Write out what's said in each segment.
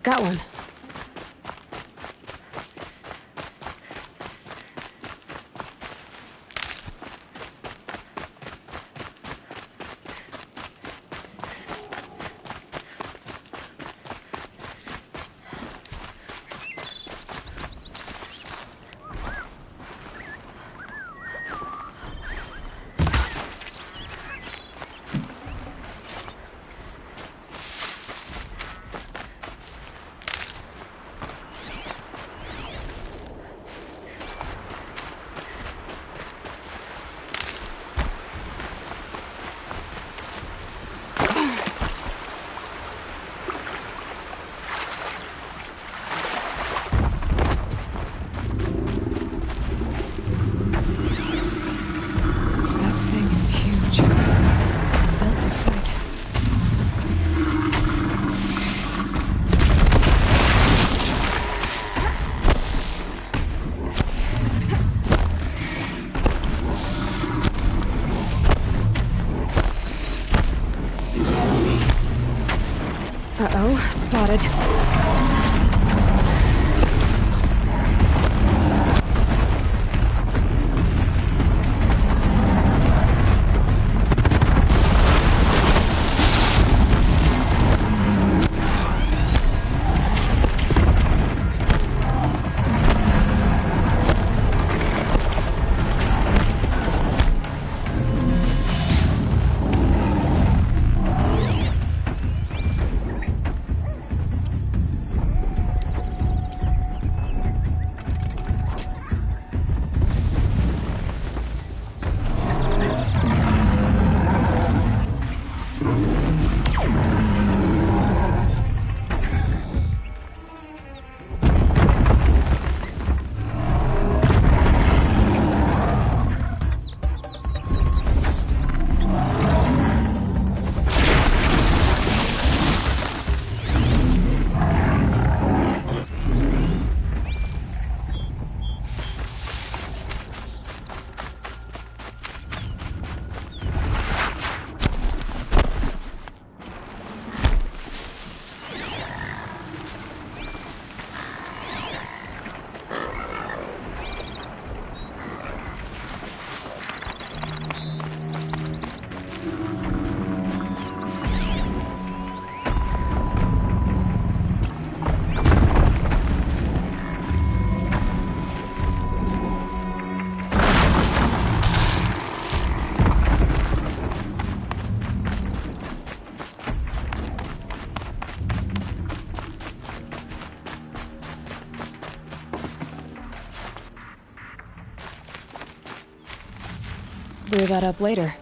Got one. Uh-oh, spotted. Clear that up later.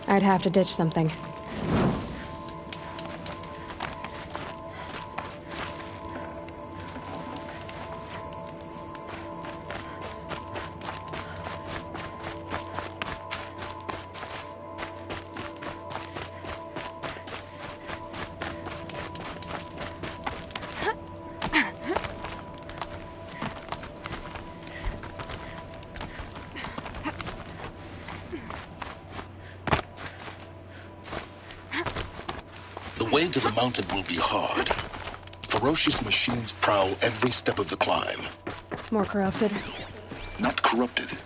I'd have to ditch something. The way to the mountain will be hard. Ferocious machines prowl every step of the climb. More corrupted? Not corrupted,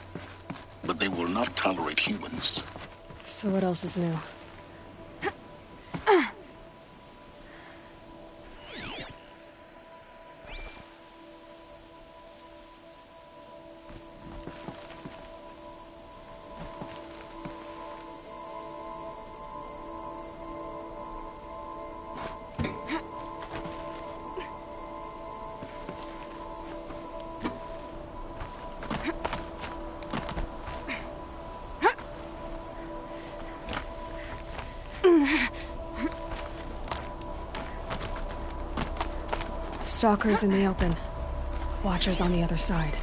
but they will not tolerate humans. So what else is new? Stalkers in the open. Watchers on the other side.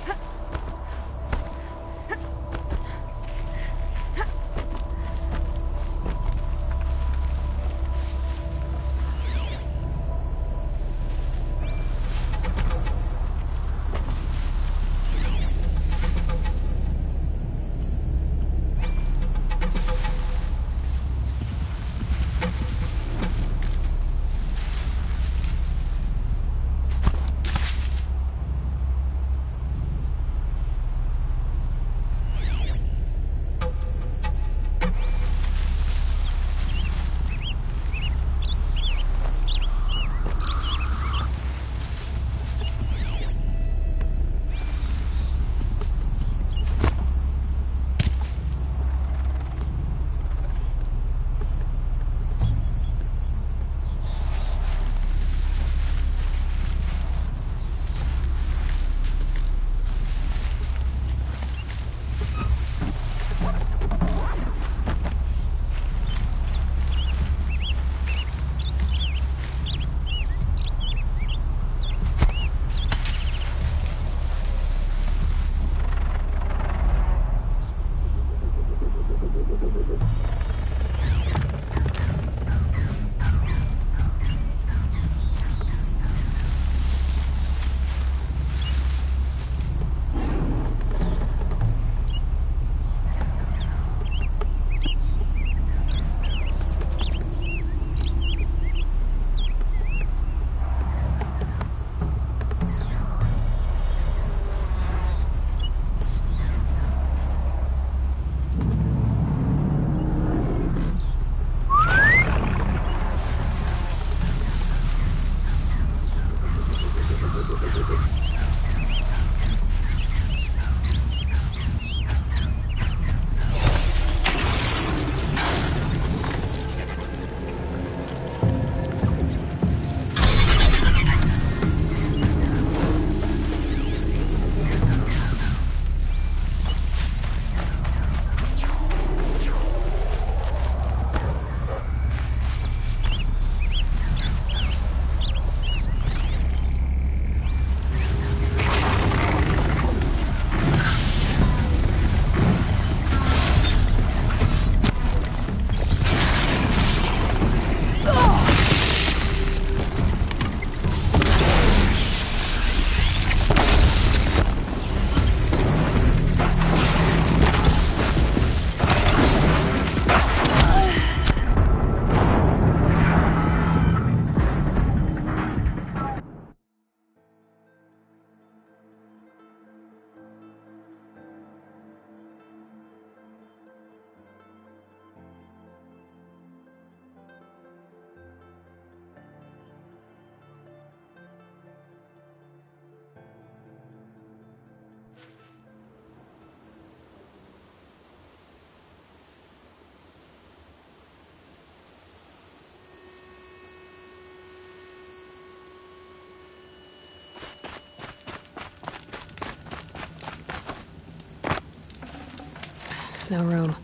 No room.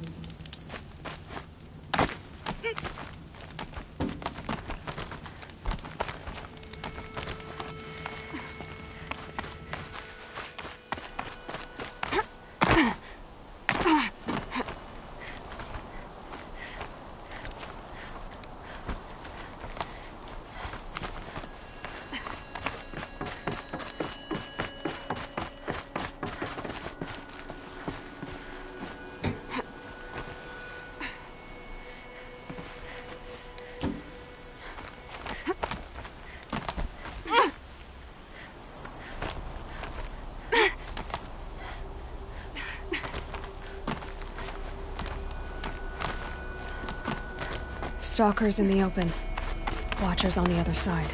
Stalkers in the open. Watchers on the other side.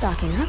Stocking up.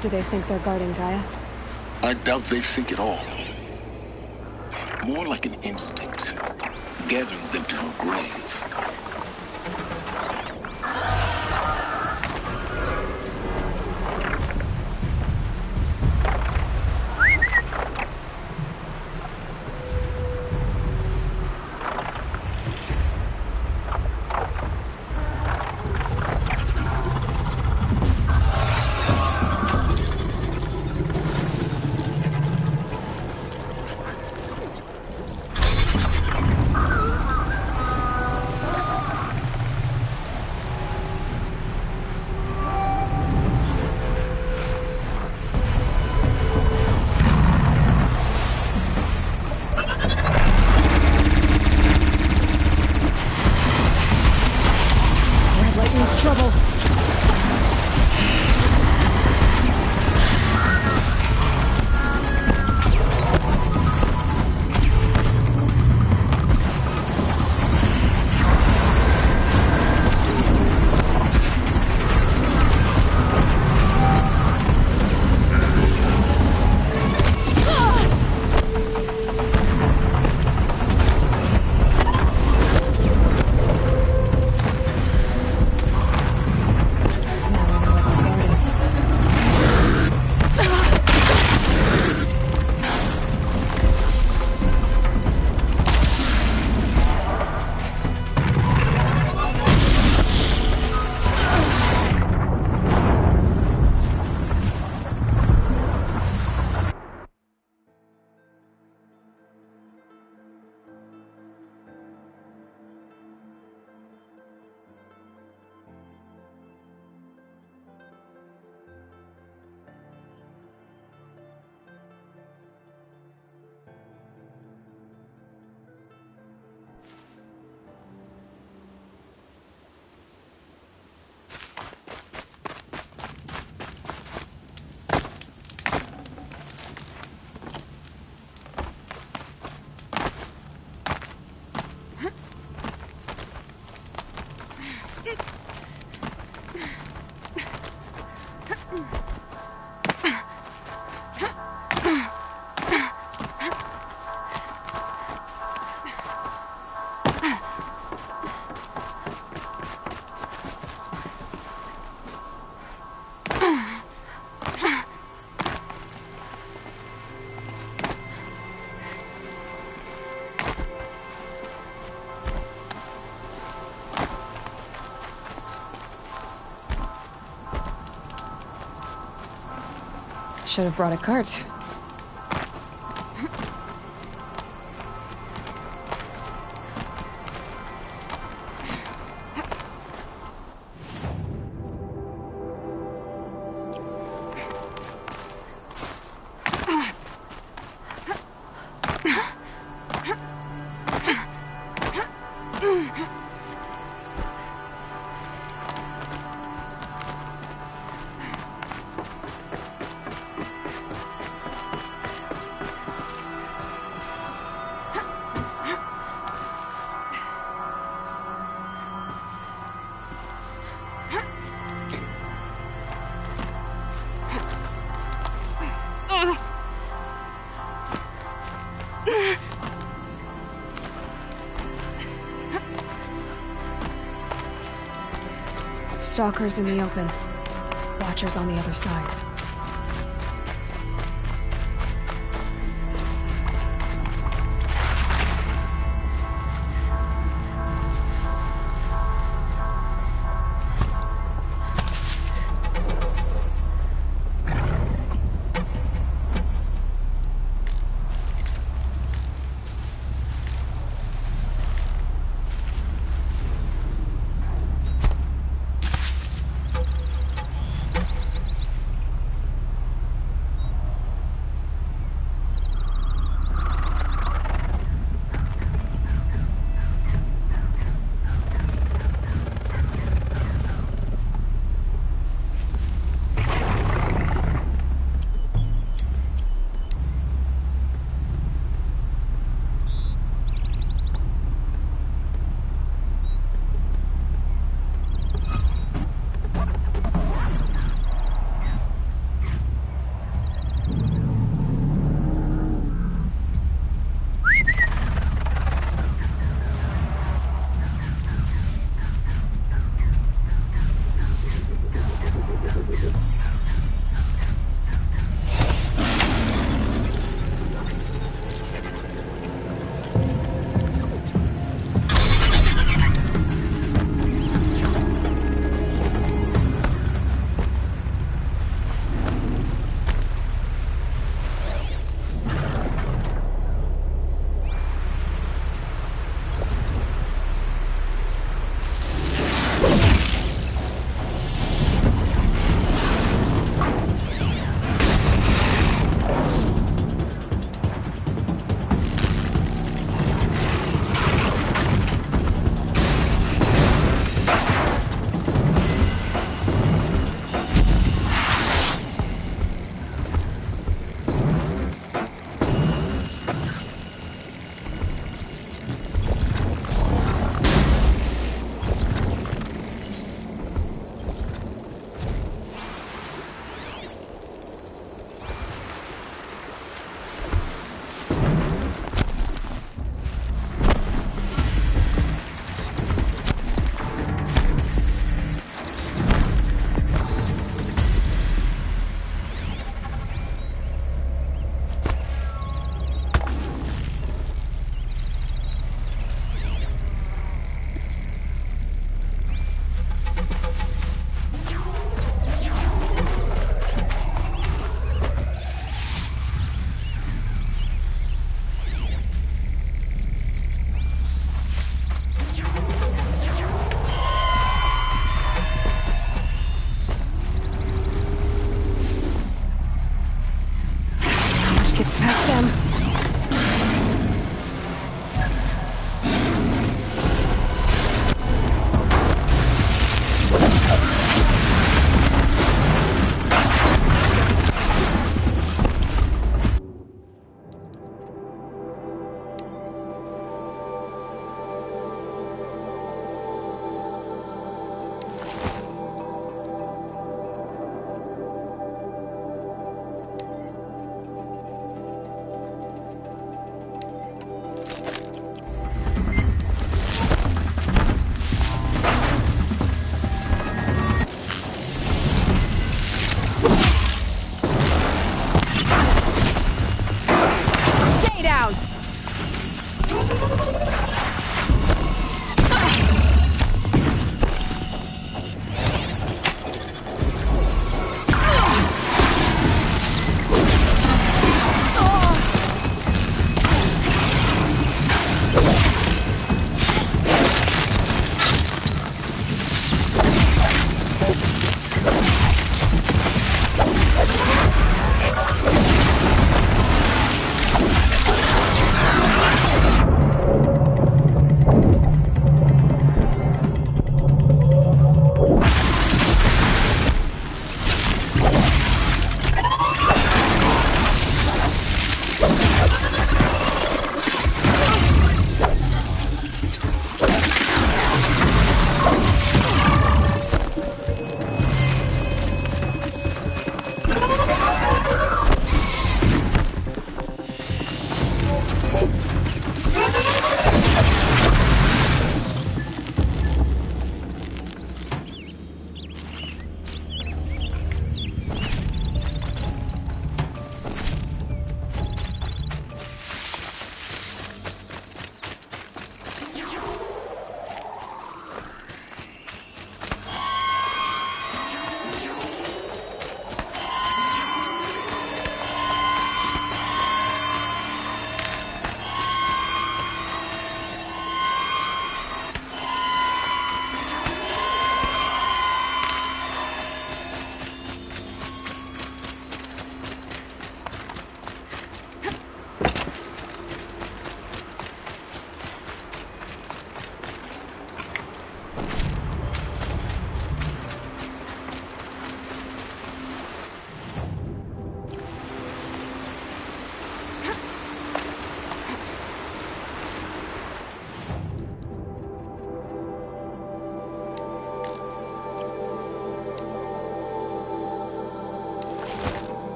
Do they think they're guarding Gaia? I doubt they think at all. More like an instinct, gathering them to her grave. Should have brought a cart. Stalkers in the open. Watchers on the other side.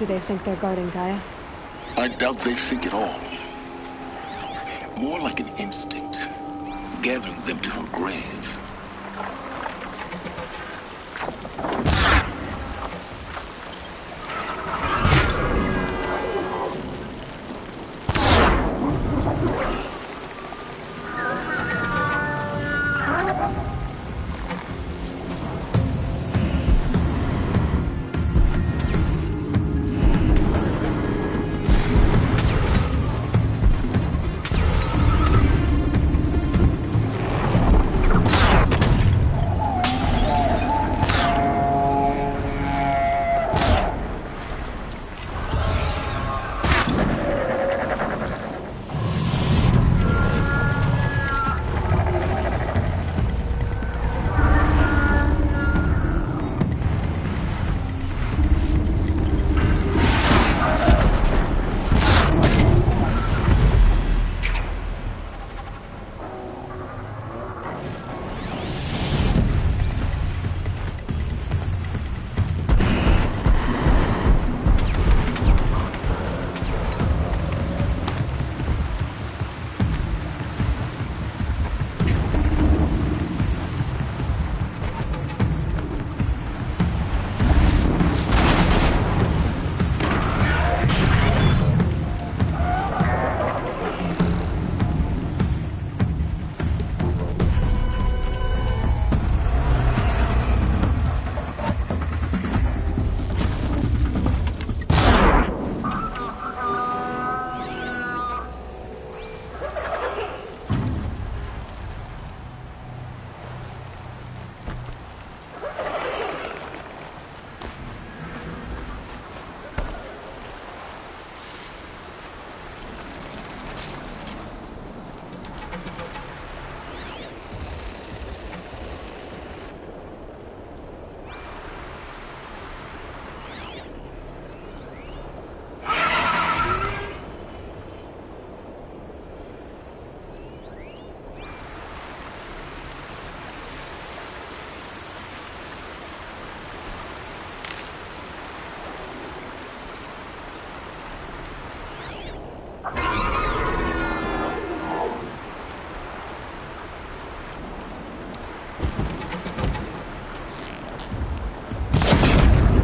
Do they think they're guarding Gaia? I doubt they think at all. More like an instinct, gathering them to her grave.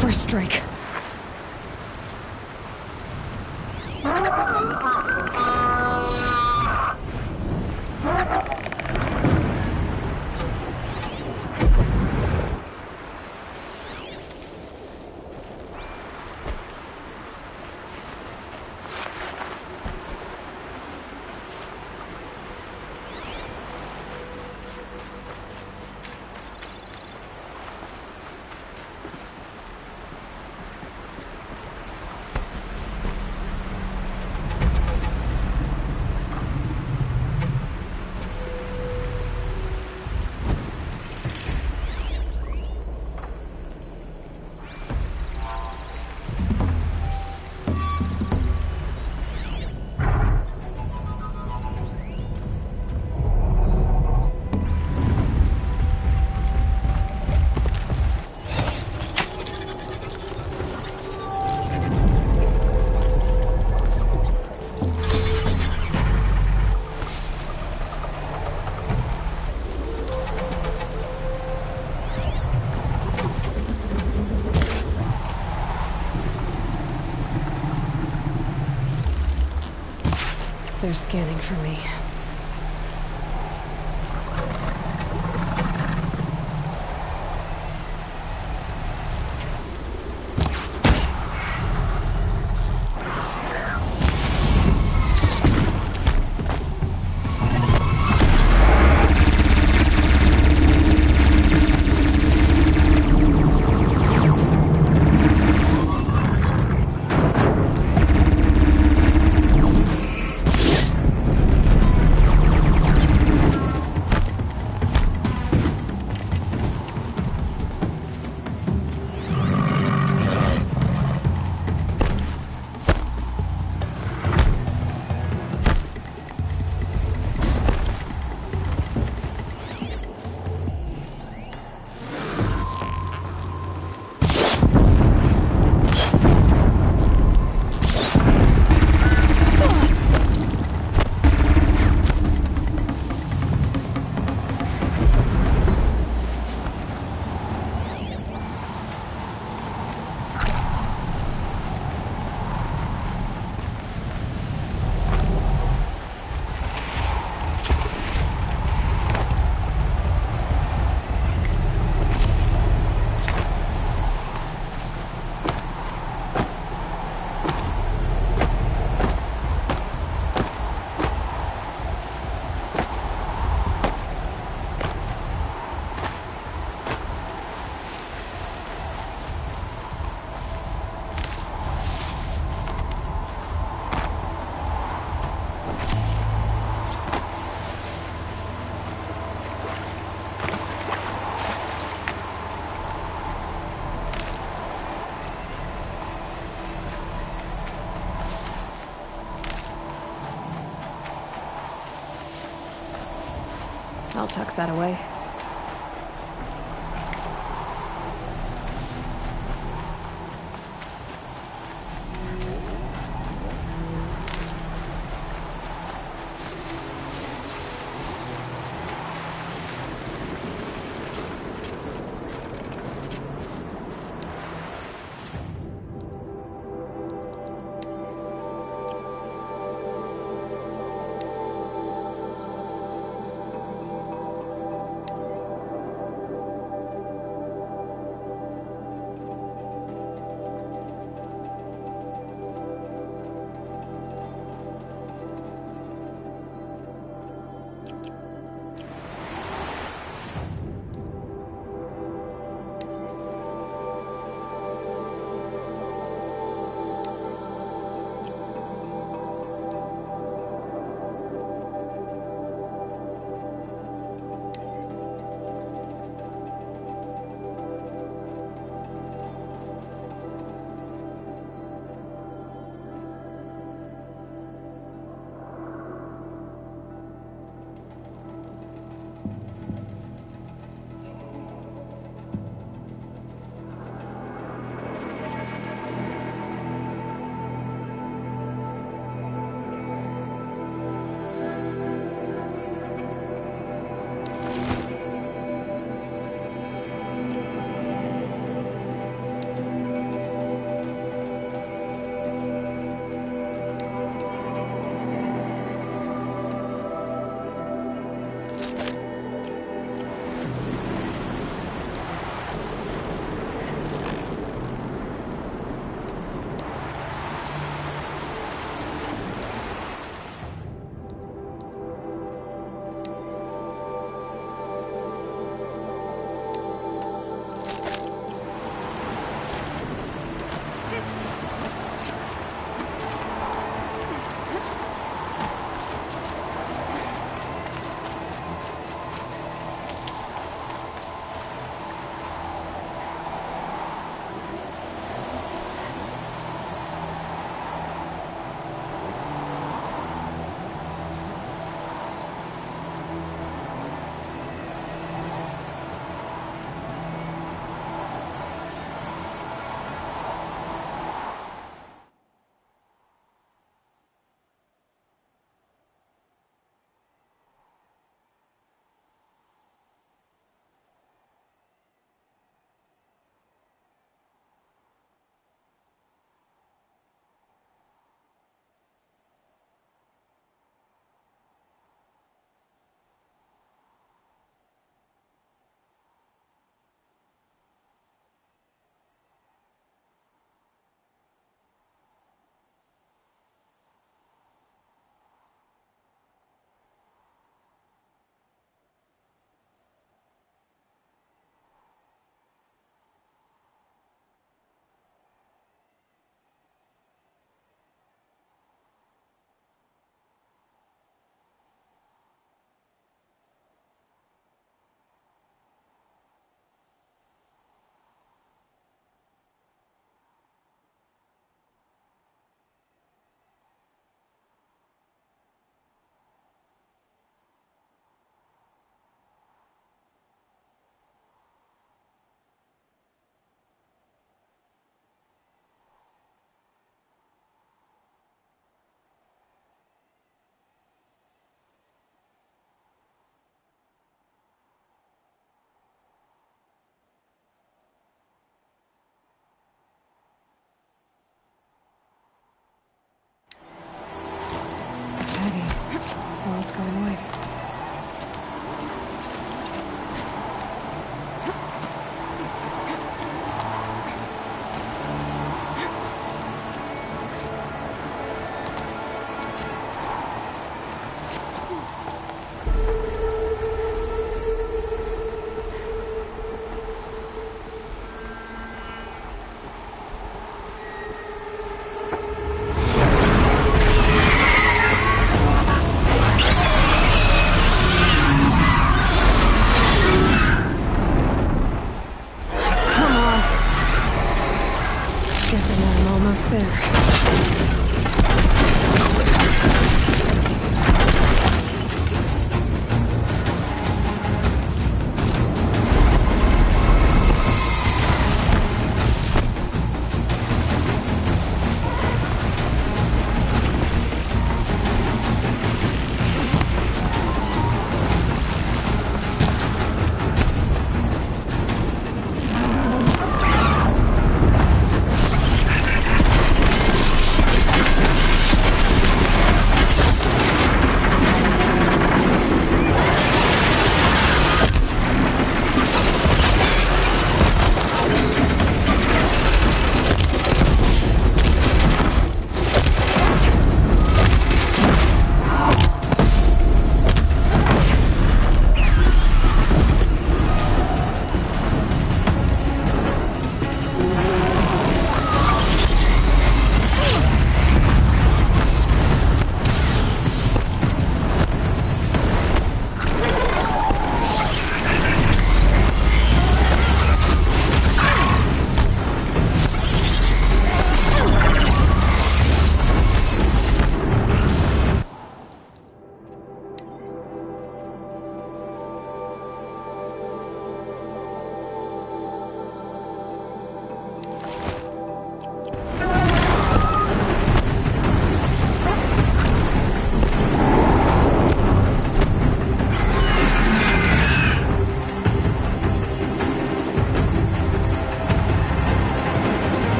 First strike. They're scanning for me. I'll tuck that away.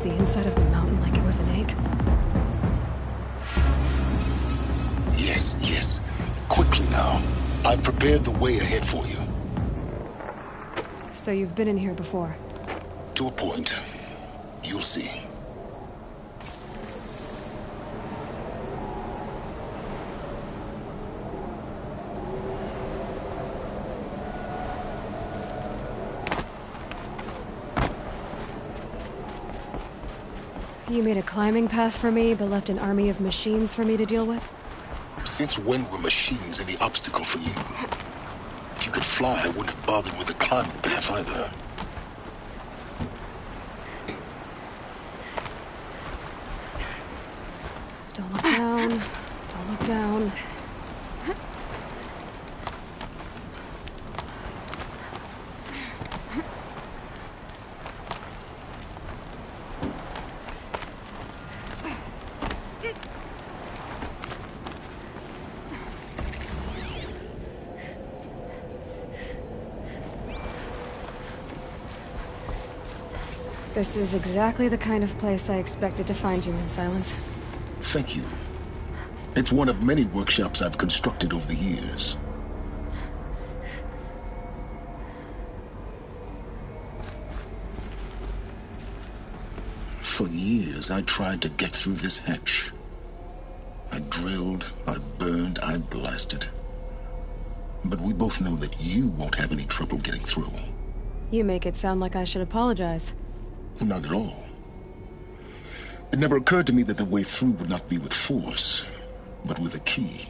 the inside of the mountain like it was an egg? Yes, yes. Quickly now. I've prepared the way ahead for you. So you've been in here before? To a point. You'll see. You made a climbing path for me, but left an army of machines for me to deal with? Since when were machines any obstacle for you? If you could fly, I wouldn't have bothered with the climbing path either. Don't look down. Don't look down. This is exactly the kind of place I expected to find you in, Silence. Thank you. It's one of many workshops I've constructed over the years. For years, I tried to get through this hatch. I drilled, I burned, I blasted. But we both know that you won't have any trouble getting through. You make it sound like I should apologize. Not at all. It never occurred to me that the way through would not be with force, but with a key.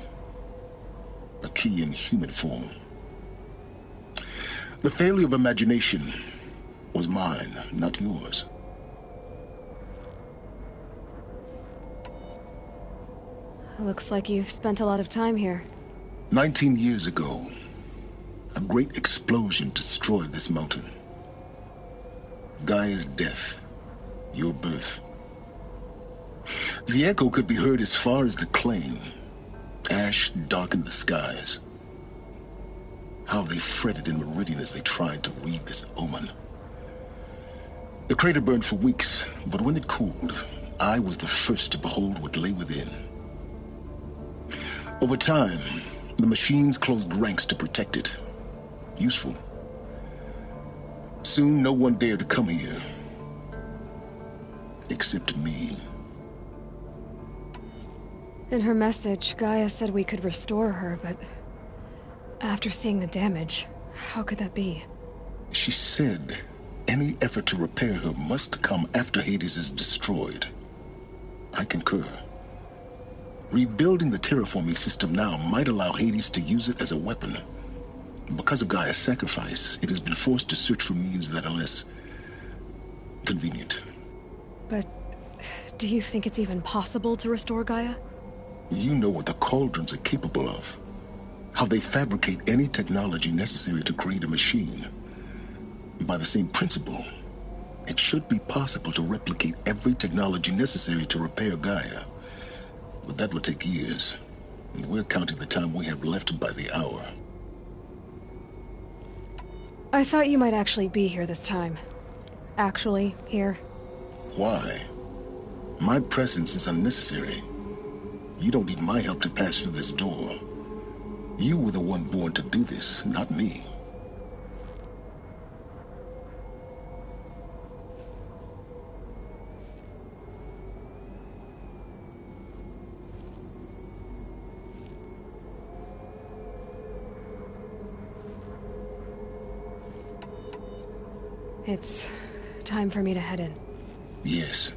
A key in human form. The failure of imagination was mine, not yours. Looks like you've spent a lot of time here. 19 years ago, a great explosion destroyed this mountain. Gaia's death, your birth. The echo could be heard as far as the claim. Ash darkened the skies. How they fretted in Meridian as they tried to read this omen. The crater burned for weeks, but when it cooled, I was the first to behold what lay within. Over time, the machines closed ranks to protect it. Useful. Soon, no one dared to come here. Except me. In her message, Gaia said we could restore her, but... after seeing the damage, how could that be? She said any effort to repair her must come after Hades is destroyed. I concur. Rebuilding the terraforming system now might allow Hades to use it as a weapon. Because of Gaia's sacrifice, it has been forced to search for means that are less convenient. But do you think it's even possible to restore Gaia? You know what the Cauldrons are capable of. How they fabricate any technology necessary to create a machine. By the same principle, it should be possible to replicate every technology necessary to repair Gaia. But that would take years. And we're counting the time we have left by the hour. I thought you might actually be here this time. Actually, here. Why? My presence is unnecessary. You don't need my help to pass through this door. You were the one born to do this, not me. It's time for me to head in. Yes.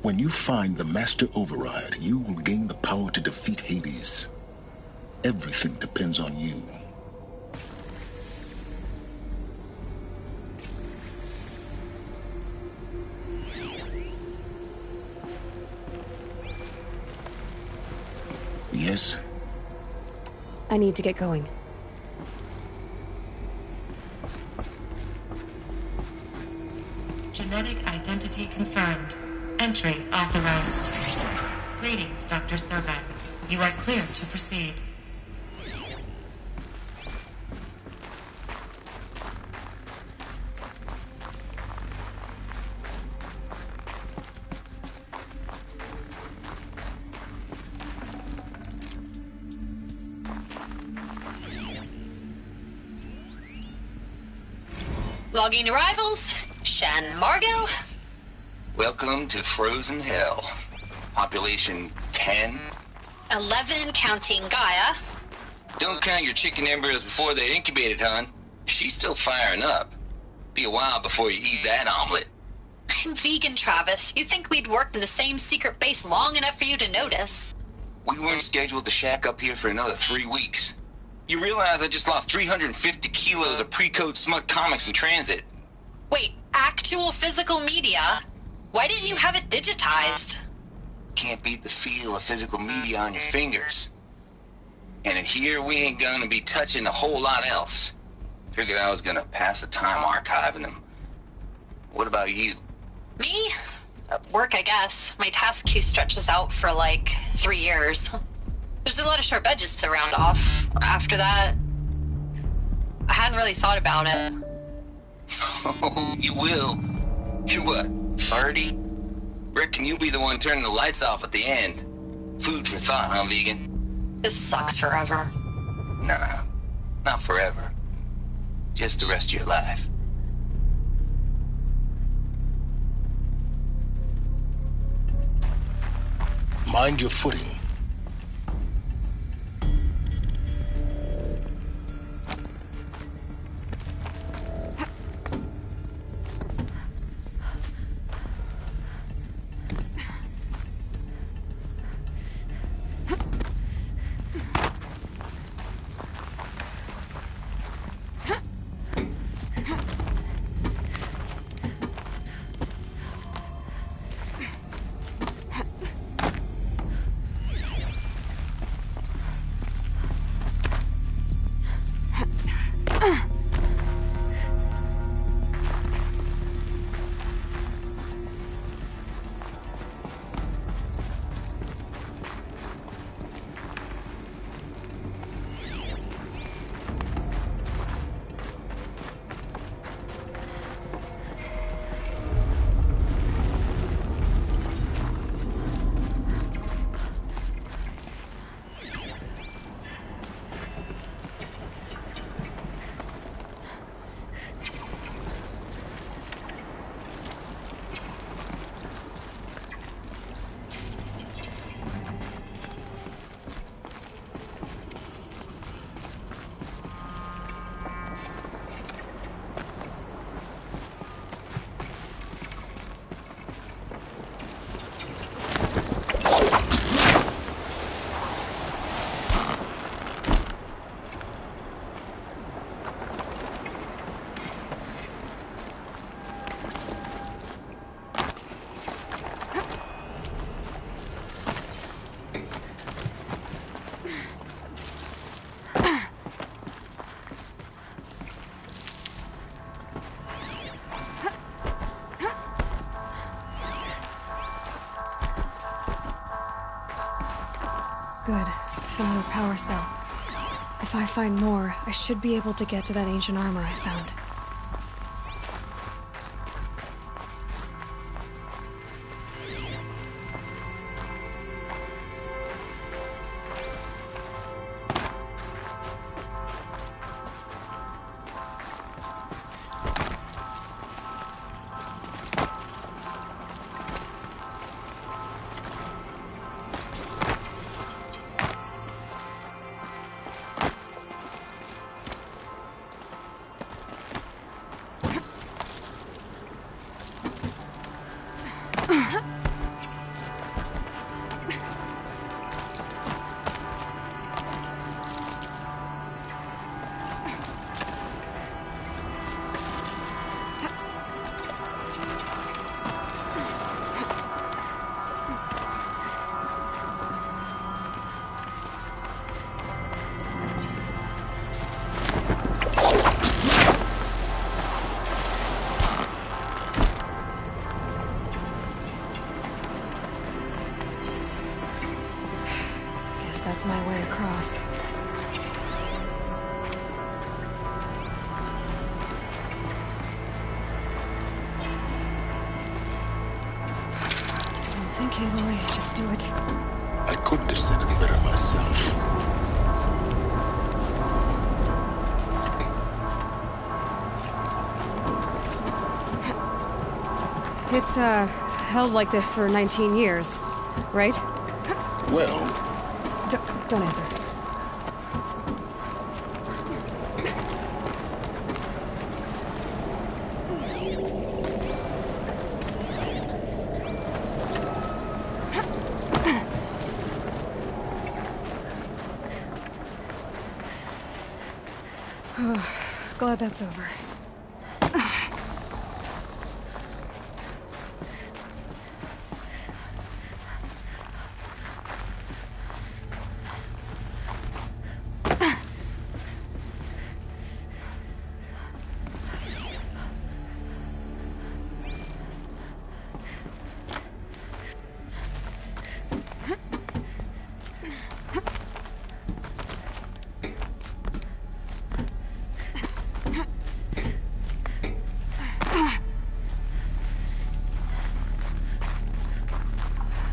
When you find the Master Override, you will gain the power to defeat Hades. Everything depends on you. Yes? I need to get going. Genetic identity confirmed. Entry authorized. Greetings, Dr. Sobek. You are clear to proceed. Logging arrivals. Shen Margot. Welcome to Frozen Hell. Population 10. 11 counting Gaia. Don't count your chicken embryos before they're incubated, hon. She's still firing up. Be a while before you eat that omelet. I'm vegan, Travis. You'd think we'd worked in the same secret base long enough for you to notice. We weren't scheduled to shack up here for another 3 weeks. You realize I just lost 350 kilos of pre-code smut comics in transit. Wait, actual physical media? Why didn't you have it digitized? Can't beat the feel of physical media on your fingers. And in here, we ain't gonna be touching a whole lot else. Figured I was gonna pass the time archiving them. What about you? Me? Work, I guess. My task queue stretches out for like 3 years. There's a lot of sharp edges to round off. After that, I hadn't really thought about it. Oh, you will. You're what, 30? Reckon you'll be the one turning the lights off at the end. Food for thought, huh, vegan? This sucks forever. Nah, not forever. Just the rest of your life. Mind your footing. Good. Another power cell. If I find more, I should be able to get to that ancient armor I found. That's my way across. I'm thinking, Aloy, just do it. I couldn't have said it better myself. It's, held like this for 19 years, right? Well, Don't answer. Glad that's over.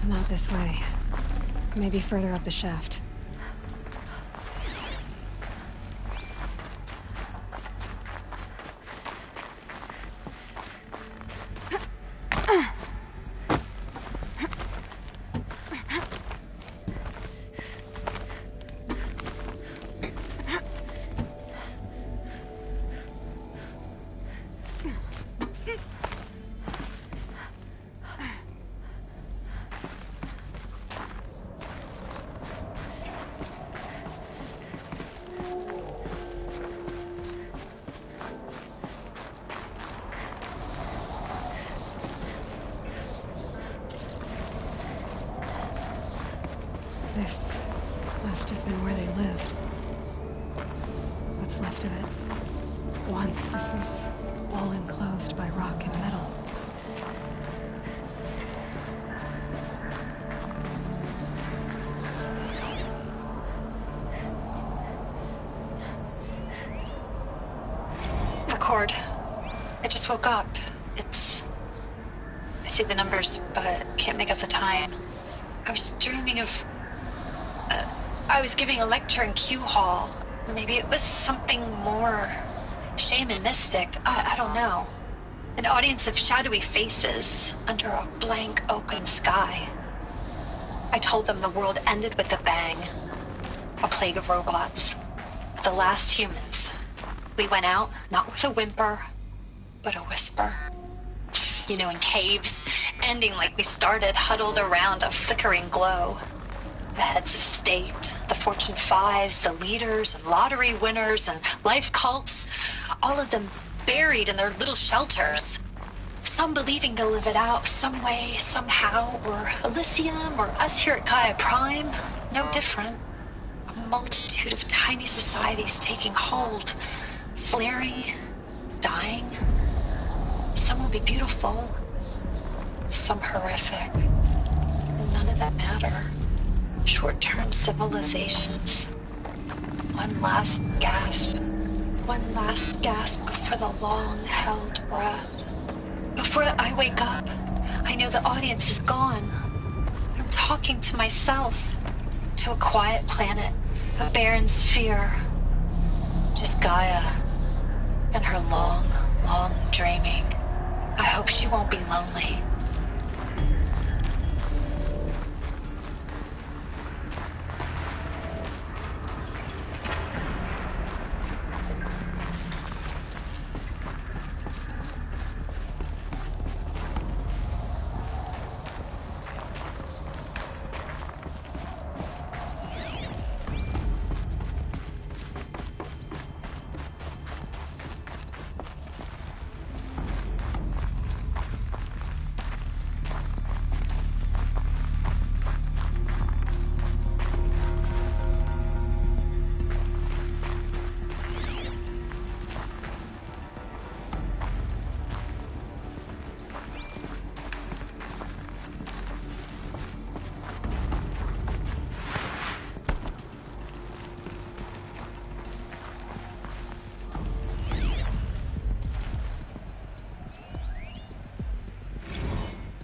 Not this way. Maybe further up the shaft. This must have been where they lived. What's left of it. Once this was all enclosed by rock and metal. Record. I just woke up. I see the numbers, but can't make out the time. I was dreaming of... I was giving a lecture in Q Hall. Maybe it was something more shamanistic. I don't know. An audience of shadowy faces under a blank open sky. I told them the world ended with a bang. A plague of robots. The last humans. We went out, not with a whimper, but a whisper. You know, in caves, ending like we started, huddled around a flickering glow. The heads of state, the Fortune 5s, the leaders and lottery winners and life cults, all of them buried in their little shelters. Some believing they'll live it out some way, somehow, or Elysium, or us here at Gaia Prime, no different. A multitude of tiny societies taking hold, flaring, dying. Some will be beautiful, some horrific. None of them matter. Short-term civilizations. One last gasp. One last gasp before the long-held breath. Before I wake up, I know the audience is gone. I'm talking to myself. To a quiet planet, a barren sphere. Just Gaia and her long, long dreaming. I hope she won't be lonely.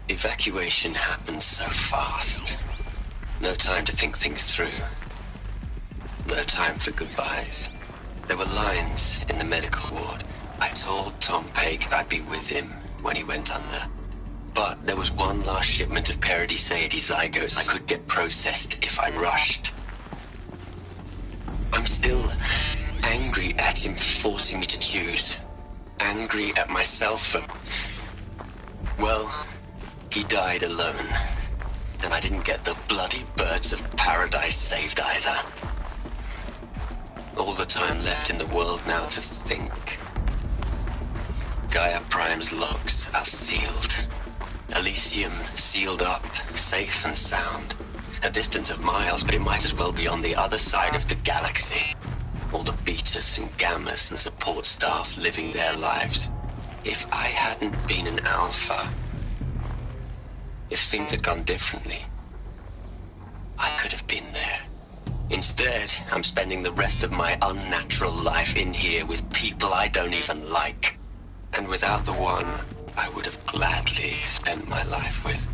Evacuation happens so fast. No time to think things through. No time for goodbyes. There were lines in the medical ward. I told Tom Pake I'd be with him when he went under. But there was one last shipment of Paradiseidae zygotes I could get processed if I rushed. I'm still angry at him for forcing me to choose. Angry at myself for... Well, he died alone. And I didn't get the bloody birds of paradise saved either. All the time left in the world now to think. Gaia Prime's logs are sealed. Elysium sealed up, safe and sound. A distance of miles, but it might as well be on the other side of the galaxy. All the betas and gammas and support staff living their lives. If I hadn't been an alpha, if things had gone differently, I could have been there. Instead, I'm spending the rest of my unnatural life in here with people I don't even like. And without the one I would have gladly spent my life with.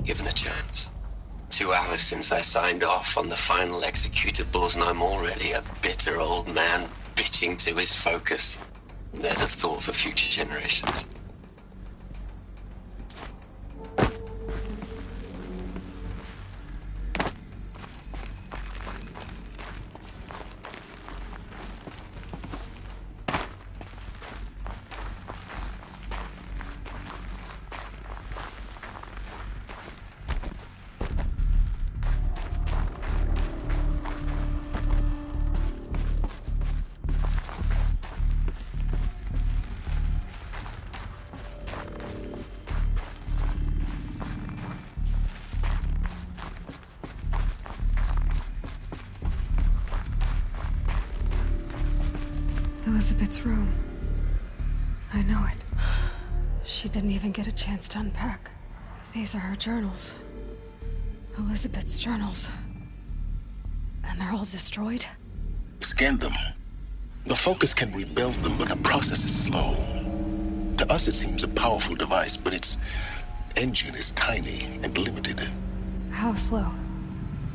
Given a chance. 2 hours since I signed off on the final executables, and I'm already a bitter old man bitching to his focus. There's a thought for future generations. Elizabeth's room. I know it. She didn't even get a chance to unpack. These are her journals. Elizabeth's journals. And they're all destroyed? Scan them. The Focus can rebuild them, but the process is slow. To us, it seems a powerful device, but its engine is tiny and limited. How slow?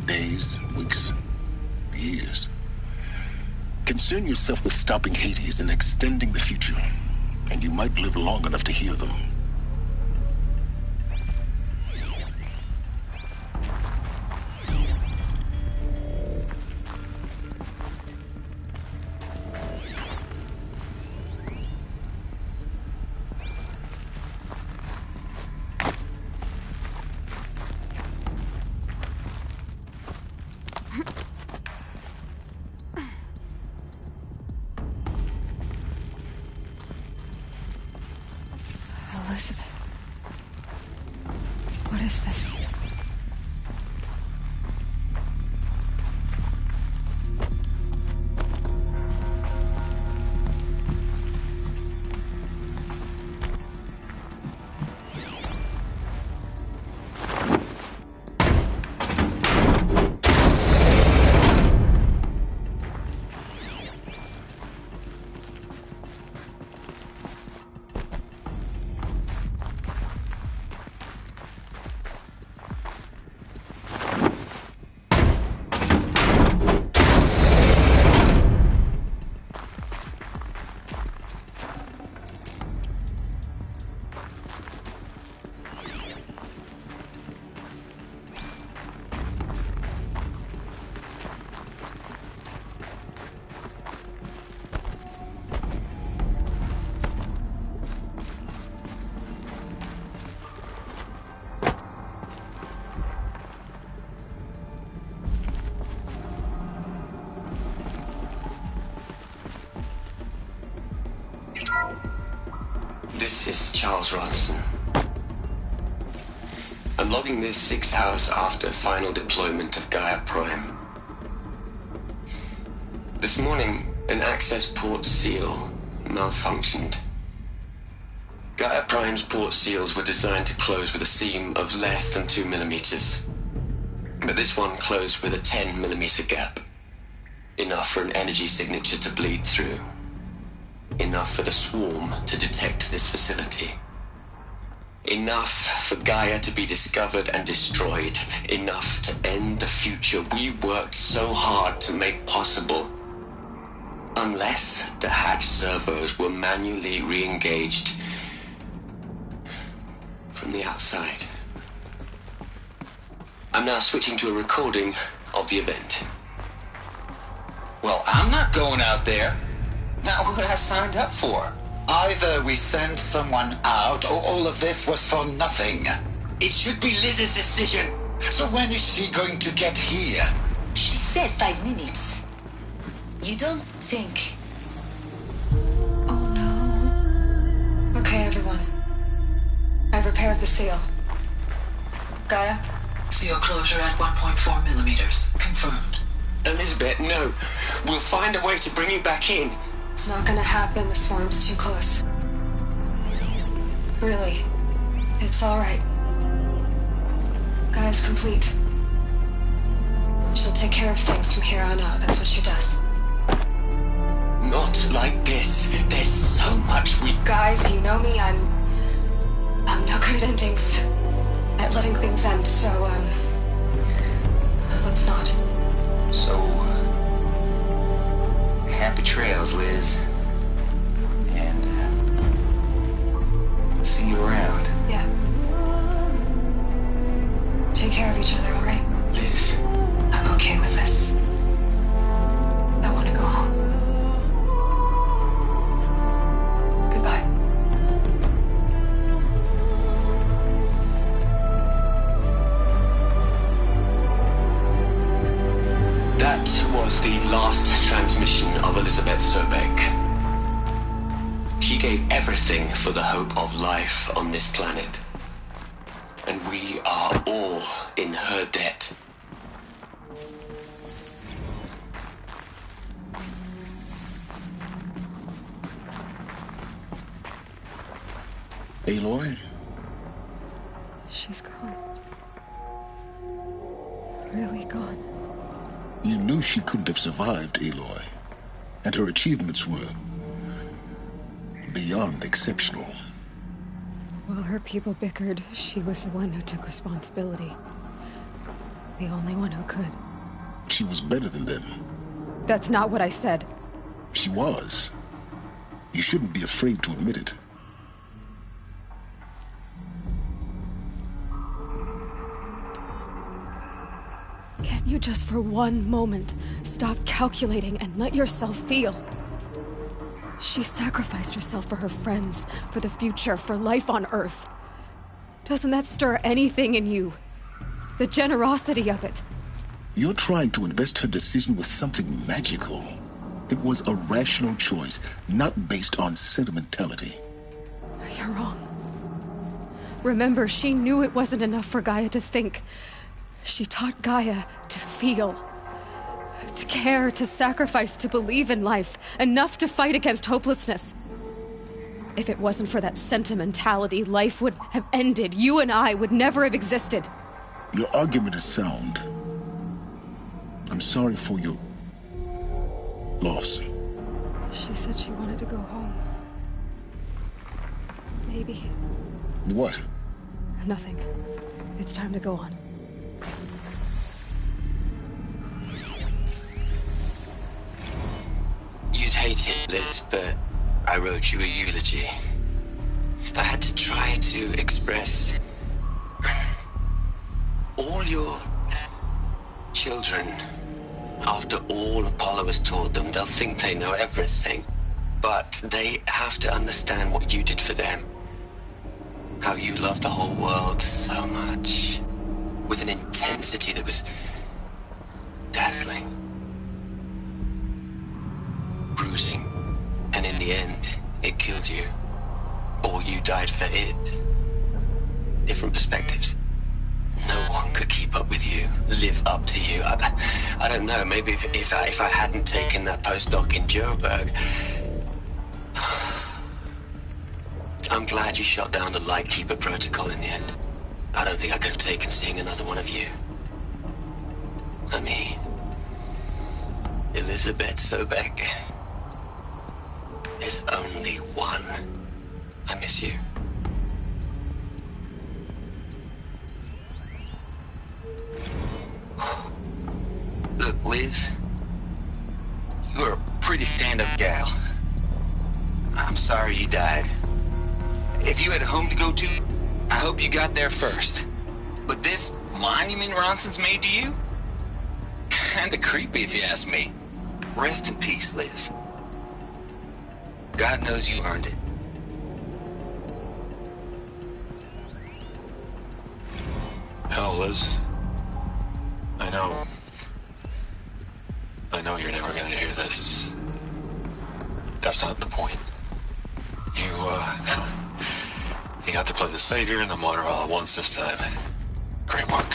Days, weeks, years. Concern yourself with stopping Hades and extending the future, and you might live long enough to hear them. Elizabeth. What is this? This is Charles Ronson. I'm logging this 6 hours after final deployment of Gaia Prime. This morning, an access port seal malfunctioned. Gaia Prime's port seals were designed to close with a seam of less than 2 millimeters. But this one closed with a 10 millimeter gap. Enough for an energy signature to bleed through. Enough for the swarm to detect this facility. Enough for Gaia to be discovered and destroyed. Enough to end the future we worked so hard to make possible. Unless the hatch servos were manually re-engaged, from the outside. I'm now switching to a recording of the event. Well, I'm not going out there. Not what I signed up for. Either we send someone out, or all of this was for nothing. It should be Liz's decision. So when is she going to get here? She said 5 minutes. You don't think... Oh no. Okay, everyone. I've repaired the seal. Gaia? Seal closure at 1.4 millimeters. Confirmed. Elizabeth, no. We'll find a way to bring you back in. It's not gonna happen. The swarm's too close. Really. It's alright. Gaia's complete. She'll take care of things from here on out. That's what she does. Not like this. There's so much we... Guys, you know me. I'm no good at endings. At letting things end, so, let's not. So, happy trails, Liz. And, see you around. Yeah. Take care of each other, alright? Liz. I'm okay with this. I want to go home. Goodbye. That was the last transmission of Elizabeth Sobek. She gave everything for the hope of life on this planet. And we are all in her debt. Aloy? She's gone. Really gone. You knew she couldn't have survived, Aloy. And her achievements were beyond exceptional. While her people bickered, she was the one who took responsibility. The only one who could. She was better than them. That's not what I said. She was. You shouldn't be afraid to admit it. Can't you just for one moment stop calculating and let yourself feel? She sacrificed herself for her friends, for the future, for life on Earth. Doesn't that stir anything in you? The generosity of it. You're trying to invest her decision with something magical. It was a rational choice, not based on sentimentality. You're wrong. Remember, she knew it wasn't enough for Gaia to think. She taught Gaia to feel. To care, to sacrifice, to believe in life. Enough to fight against hopelessness. If it wasn't for that sentimentality, life would have ended. You and I would never have existed. Your argument is sound. I'm sorry for your loss. She said she wanted to go home. Maybe. What? Nothing. It's time to go on. You'd hate it, Liz, but I wrote you a eulogy. I had to try to express all your children. After all Apollo has taught them, they'll think they know everything. But they have to understand what you did for them. How you loved the whole world so much. With an intensity that was dazzling. Bruising. And in the end, it killed you. Or you died for it. Different perspectives. No one could keep up with you, live up to you. I don't know, maybe if I hadn't taken that postdoc in Joburg. I'm glad you shot down the Lightkeeper protocol in the end. I don't think I could have taken seeing another one of you. I mean, Elizabeth Sobek. There's only one. I miss you. Look, Liz, you're a pretty stand-up gal. I'm sorry you died. If you had a home to go to, hope you got there first. But this monument Ronson's made to you? Kinda creepy if you ask me. Rest in peace, Liz. God knows you earned it. Hell, Liz. I know you're never gonna hear this. That's not the point. You got to play the savior and the martyr all at once this time. Great work.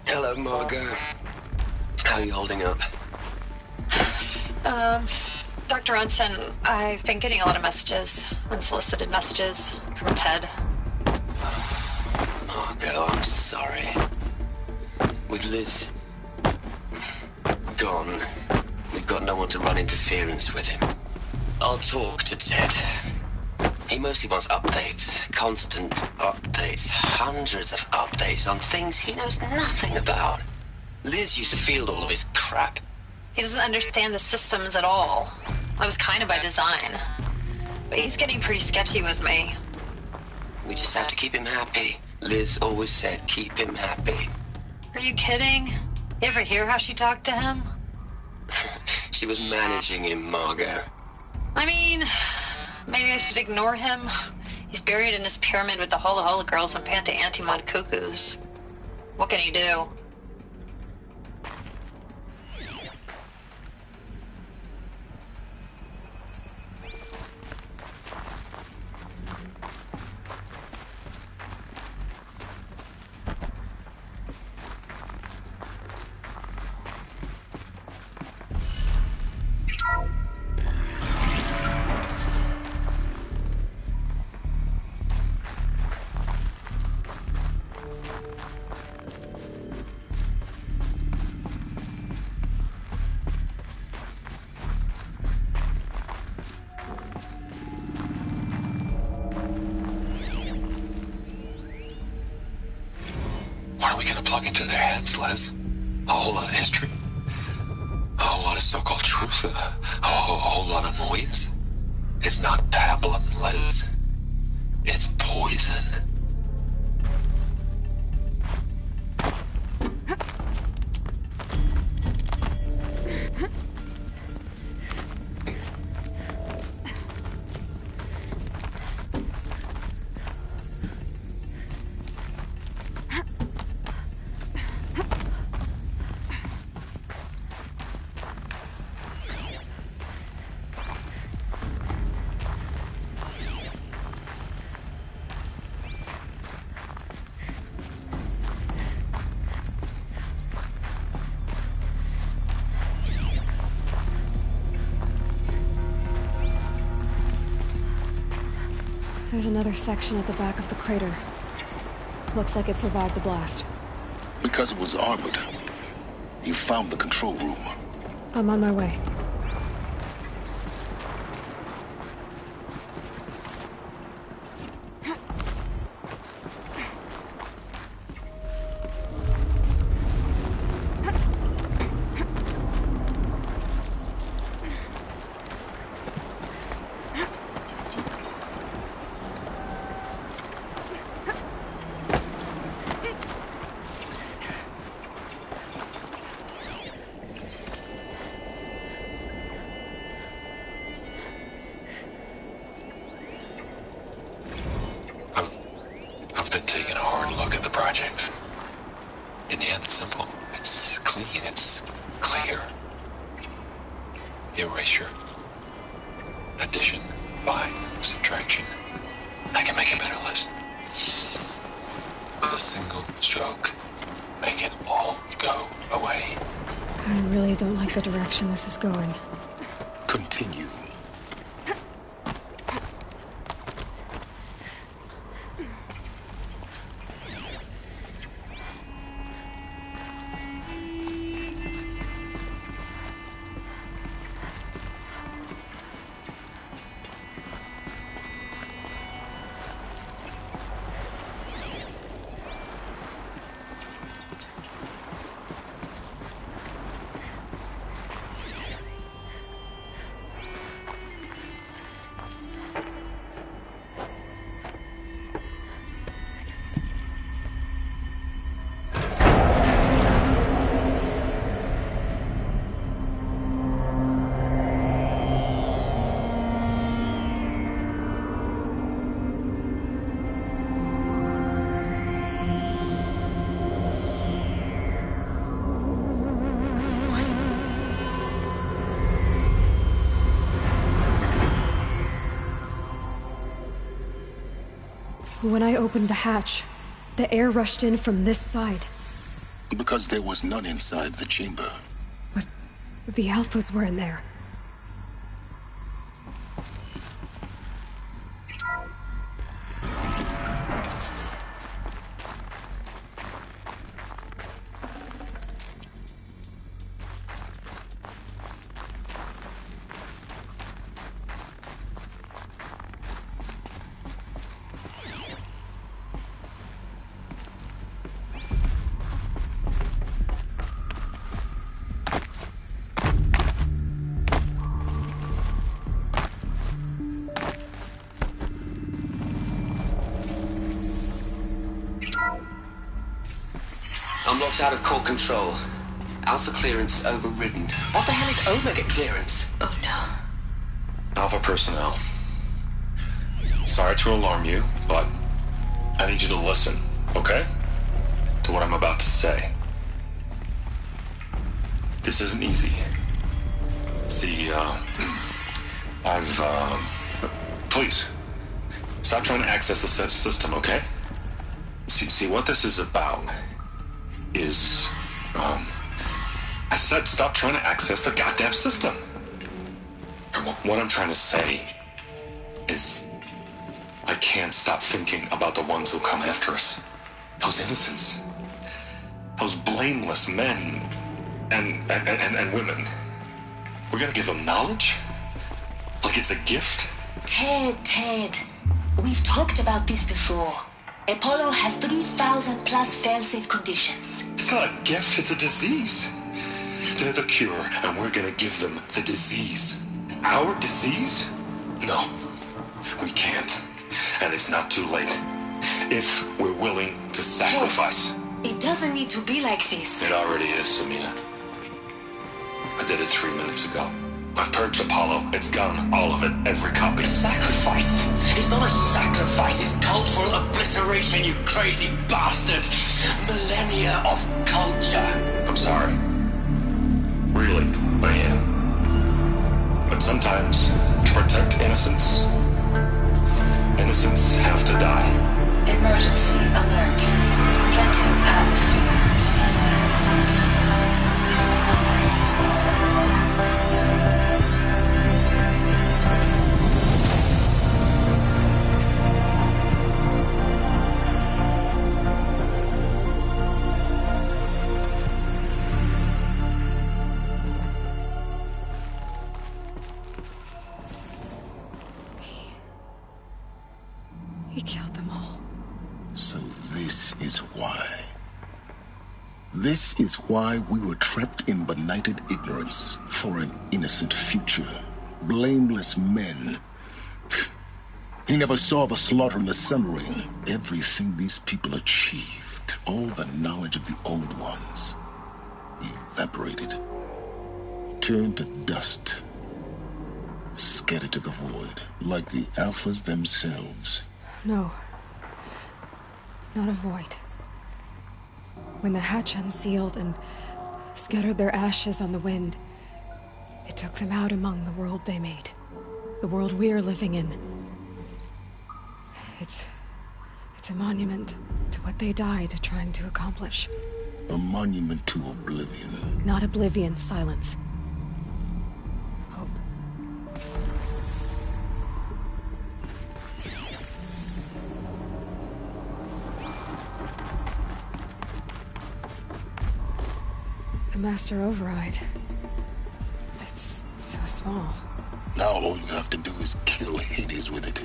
Hello, Margot. How are you holding up? Dr. Ronson, I've been getting a lot of messages, unsolicited messages from Ted. Margot, I'm sorry. With Liz gone, we've got no one to run interference with him. I'll talk to Ted. He mostly wants updates, constant updates, hundreds of updates on things he knows nothing about. Liz used to field all of his crap. He doesn't understand the systems at all. That was kind of by design. But he's getting pretty sketchy with me. We just have to keep him happy. Liz always said keep him happy. Are you kidding? You ever hear how she talked to him? She was managing him, Margot. I mean, maybe I should ignore him. He's buried in his pyramid with the Hula Hula girls and Panta Antimod cuckoos. What can he do? What are we gonna plug into their heads, Les? A whole lot of history? A whole lot of so-called truth? A whole lot of noise? It's not pablum, Les. It's poison. There's another section at the back of the crater. Looks like it survived the blast. Because it was armored, you found the control room. I'm on my way. I've been taking a hard look at the project. In the end, it's simple. It's clean. It's clear. Erasure. Addition. By subtraction. I can make a better list. With a single stroke. Make it all go away. I really don't like the direction this is going. Continue. When I opened the hatch, the air rushed in from this side. Because there was none inside the chamber. But the Alphas were in there. Unlocked out of core control. Alpha clearance overridden. What the hell is Omega clearance? Oh no. Alpha personnel. Sorry to alarm you, but I need you to listen, okay? To what I'm about to say. This isn't easy. See, please, stop trying to access the system, okay? See, what this is about is, I said stop trying to access the goddamn system. And what I'm trying to say is I can't stop thinking about the ones who come after us. Those innocents. Those blameless men and women. We're gonna give them knowledge? Like it's a gift? Ted. We've talked about this before. Apollo has 3,000 plus fail-safe conditions. It's not a gift, it's a disease. They're the cure, and we're gonna give them the disease. Our disease? No, we can't. And it's not too late. If we're willing to sacrifice. Ted, it doesn't need to be like this. It already is, Samina. I did it 3 minutes ago. I've purged Apollo. It's gone. All of it. Every copy. Sacrifice? It's not a sacrifice. It's cultural obliteration, you crazy bastard. Millennia of culture. I'm sorry. Really, I am. But sometimes, to protect innocence, innocents have to die. Emergency alert. Venting atmosphere. He killed them all. So this is why. This is why we were trapped in benighted ignorance for an innocent future. Blameless men. He never saw the slaughter in the Sun Ring. Everything these people achieved, all the knowledge of the old ones, evaporated. Turned to dust. Scattered to the void, like the Alphas themselves. No. Not a void. When the hatch unsealed and scattered their ashes on the wind, it took them out among the world they made. The world we're living in. It's a monument to what they died trying to accomplish. A monument to oblivion. Not oblivion, silence. Hope. The Master Override. It's so small. Now all you have to do is kill Hades with it.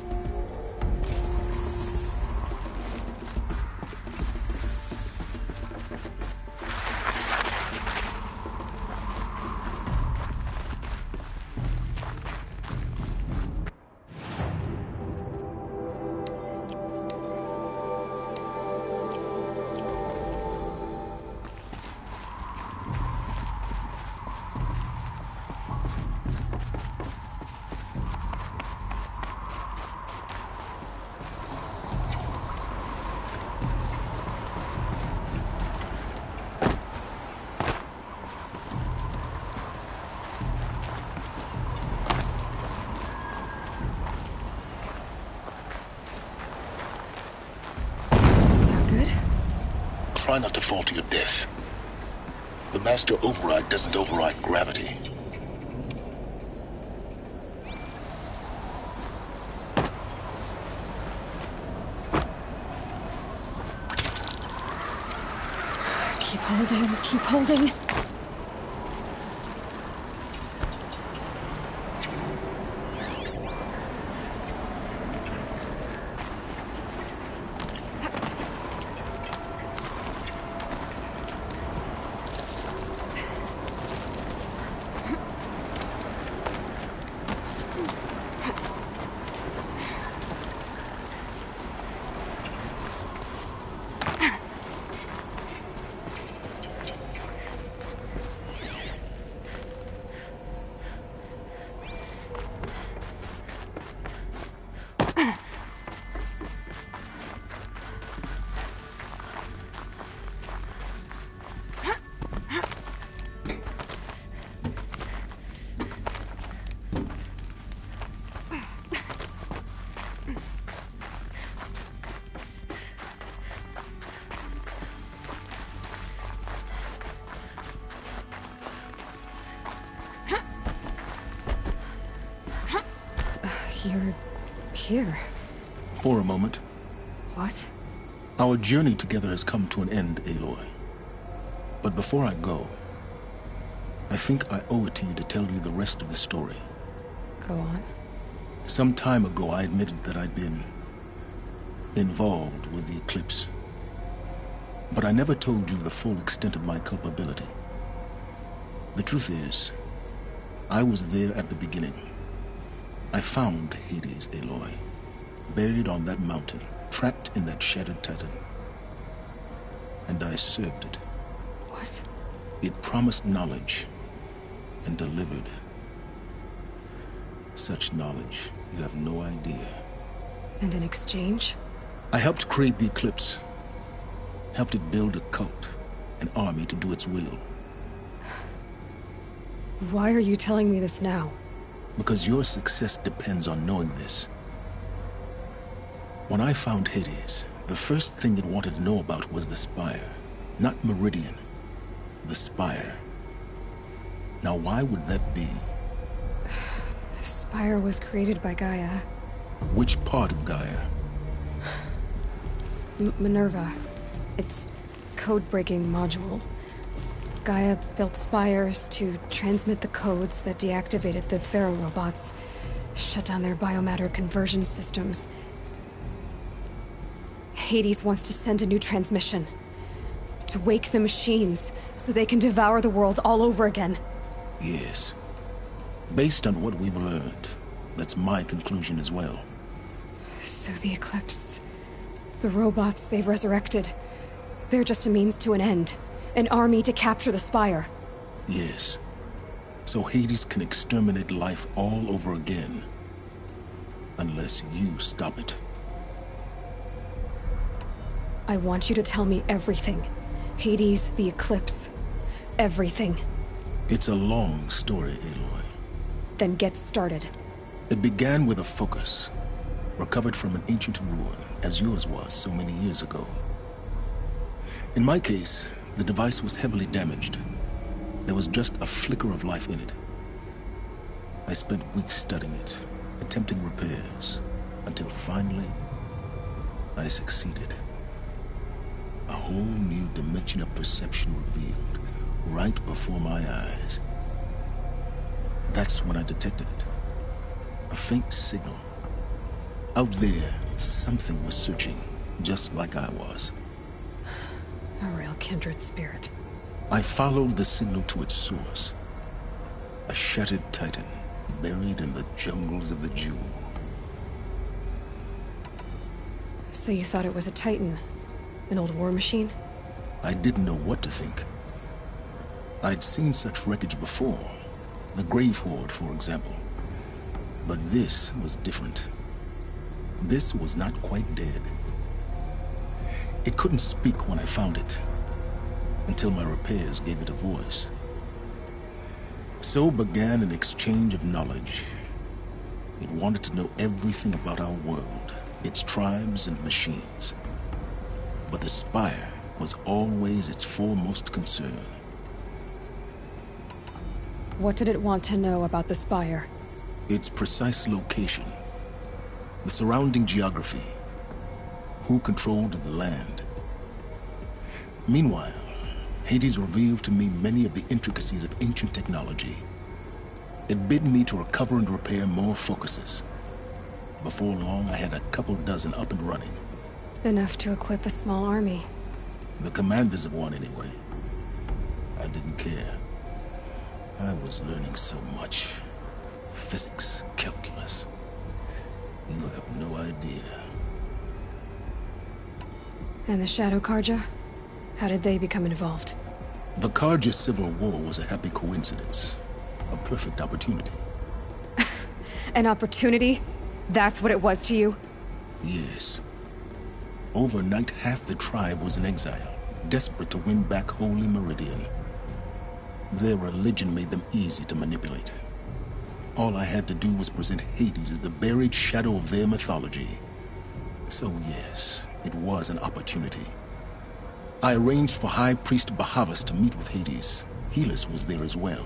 try not to fall to your death. The master override doesn't override gravity. Keep holding, keep holding. You're here. For a moment. What? Our journey together has come to an end, Aloy. But before I go, I think I owe it to you to tell you the rest of the story. Go on. Some time ago, I admitted that I'd been involved with the eclipse. But I never told you the full extent of my culpability. The truth is, I was there at the beginning. I found Hades, Aloy, buried on that mountain, trapped in that shattered titan. And I served it. What? It promised knowledge and delivered. Such knowledge, you have no idea. And in exchange? I helped create the eclipse. Helped it build a cult, an army to do its will. Why are you telling me this now? Because your success depends on knowing this. When I found Hades, the first thing it wanted to know about was the Spire. Not Meridian. The Spire. Now why would that be? The Spire was created by Gaia. Which part of Gaia? Minerva. It's code-breaking module. Gaia built spires to transmit the codes that deactivated the Pharaoh robots, shut down their biomatter conversion systems. Hades wants to send a new transmission. To wake the machines, so they can devour the world all over again. Yes. Based on what we've learned, that's my conclusion as well. So the Eclipse... the robots they've resurrected... they're just a means to an end. An army to capture the Spire. Yes. So Hades can exterminate life all over again. Unless you stop it. I want you to tell me everything. Hades, the Eclipse. Everything. It's a long story, Aloy. Then get started. It began with a focus. Recovered from an ancient ruin, as yours was so many years ago. In my case, the device was heavily damaged. There was just a flicker of life in it. I spent weeks studying it, attempting repairs, until finally, I succeeded. A whole new dimension of perception revealed, right before my eyes. That's when I detected it. A faint signal. Out there, something was searching, just like I was. A real kindred spirit. I followed the signal to its source. A shattered titan, buried in the jungles of the Jewel. So you thought it was a titan? An old war machine? I didn't know what to think. I'd seen such wreckage before. The Grave Horde, for example. But this was different. This was not quite dead. It couldn't speak when I found it, until my repairs gave it a voice. So began an exchange of knowledge. It wanted to know everything about our world, its tribes and machines. But the Spire was always its foremost concern. What did it want to know about the Spire? Its precise location, the surrounding geography, who controlled the land. Meanwhile, Hades revealed to me many of the intricacies of ancient technology. It bid me to recover and repair more focuses. Before long, I had a couple dozen up and running. Enough to equip a small army. The commanders of one, anyway. I didn't care. I was learning so much. Physics, calculus. You have no idea. And the Shadow Karja? How did they become involved? The Karja Civil War was a happy coincidence. A perfect opportunity. An opportunity? That's what it was to you? Yes. Overnight, half the tribe was in exile, desperate to win back Holy Meridian. Their religion made them easy to manipulate. All I had to do was present Hades as the buried shadow of their mythology. So yes, it was an opportunity. I arranged for High Priest Bahavas to meet with Hades. Helis was there as well.